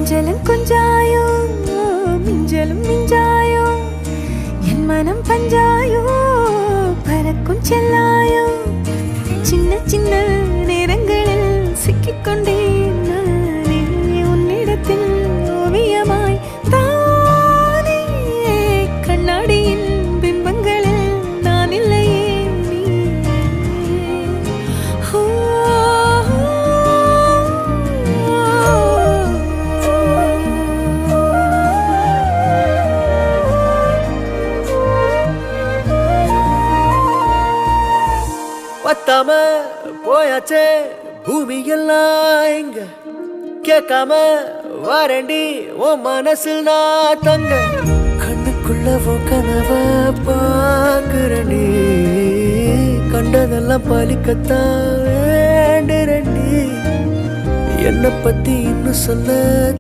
கொஞ்சலும் கொஞ்சாயோ மிஞ்சலும் மிஞ்சாயோ என் மனம் பஞ்சாயோ பறக்கும் செல்லாயோ சின்ன சின்ன நேரங்களில் சிக்கிக்கொண்டேன் நானே உன்னிடத்தில் ஓவியமாய் தானே கண்ணாடியின் பிம்பங்களில் நான் இல்லையே நீ பத்தாம போயாச்சே பூமி எல்லாம் இங்க கேட்காம வாரண்டி உன் மனசில் நான் தங்க கண்ணுக்குள்ள உன் கனவ பாக்குறண்டி கண்டதெல்லாம் பலிக்கத்தான் வேண்டுறண்டி என்னை பத்தி இன்னும் சொல்ல